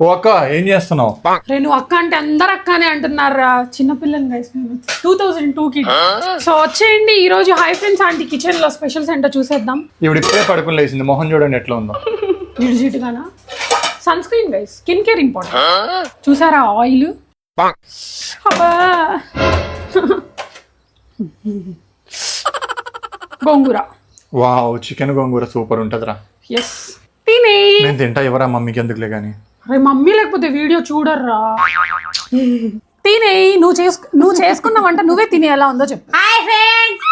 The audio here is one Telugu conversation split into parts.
ఓ అక్క ఏం చేస్తున్నావు? నువ్వు అక్క అంటే అందరు అక్కనే అంటున్నారా, చిన్నపిల్లని గైస్ నేను 2002 కి. సో వచ్చేయండి ఈ రోజు హై ఫ్రెండ్స్ ఆంటీ కిచెన్ లో స్పెషల్స్ ఏంటో చూసేద్దాం. ఇప్పుడు ఇప్పుడే పడుకుని లేచింది, మొహం చూడండి ఎట్లా ఉందో. ఇడిజిట్గానా sun screen guys, skin care important. చూసారా ఆయిల్, అబ్బా గోంగూర. వావ్, చికెన్ గోంగూర సూపర్ ఉంటదిరా. ఎస్ తినే. నేను తింటా, ఎవరా మమ్మీకి ఎందుకులే కానీ. అరే మమ్మీ లేకపోతే వీడియో చూడర్రా. తినే, నువ్వు చేసుకున్న వంట నువ్వే తినే, ఎలా ఉందో చెప్పు. హాయ్ ఫ్రెండ్స్,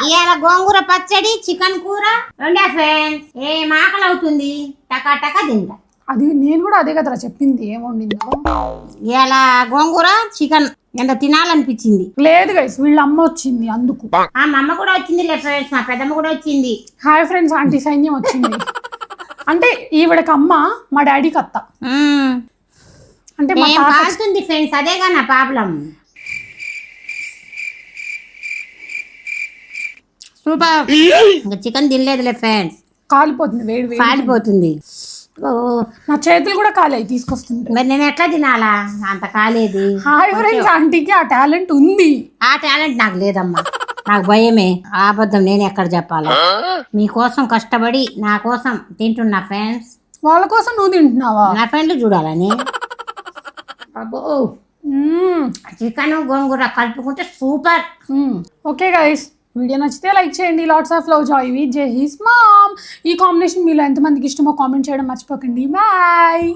ఇవాళ గోంగూర పచ్చడి చికెన్ కూర రెండే ఫ్రెండ్స్. ఏం ఆకలి అవుతుంది, టకా టకా తింటా. అది నేను కూడా అదే కదరా చెప్పింది, ఏముండిందో. ఇవాళ గోంగూర చికెన్ ఎంత తినాలనిపించింది. లేదు గైస్, వీళ్ళ అమ్మ వచ్చింది అందుకు. మా అమ్మ కూడా వచ్చింది లే ఫ్రెండ్స్, మా పెద్దమ్మ కూడా వచ్చింది. హాయ్ ఫ్రెండ్స్ ఆంటీ సైన్యం వచ్చింది. అంటే ఈవిడకి అమ్మ, మా డాడీకి అత్త. అంటే మా ఏం తాత కాలుతుంది ఫ్రెండ్స్, అదేగా నా ప్రాబ్లం. సూపర్. ఇంకా చికెన్ తినలేదులే ఫ్రెండ్స్, కాలిపోతుంది, వేడి వేడి కాలిపోతుంది. ఓ నా చేతులు కూడా కాలేయి తీసుకొస్తుంది. మరి నేను ఎట్లా తినాలా, అంత కాలేదు. హాయ్ ఫ్రెండ్స్ ఆంటీకి ఆ టాలెంట్ ఉంది. ఆ టాలెంట్ నాకు లేదమ్మా, నాకు భయమే. ఆ అబద్ధం నేను ఎక్కడ చెప్పాలా. మీకోసం కష్టపడి నా కోసం తింటున్నా ఫ్రెండ్స్. వాళ్ళ కోసం నువ్వు తింటున్నావా? నా ఫ్రెండ్లు చూడాలని. అబ్బో, చికెన్ గోంగూర కలుపుకుంటే సూపర్. ఓకే గైస్, వీడియో నచ్చితే లైక్ చేయండి. Lots of love, Joy with జై హిస్ మామ్. ఈ కాంబినేషన్ మీలో ఎంతమందికి ఇష్టమో కామెంట్ చేయడం మర్చిపోకండి. బాయ్.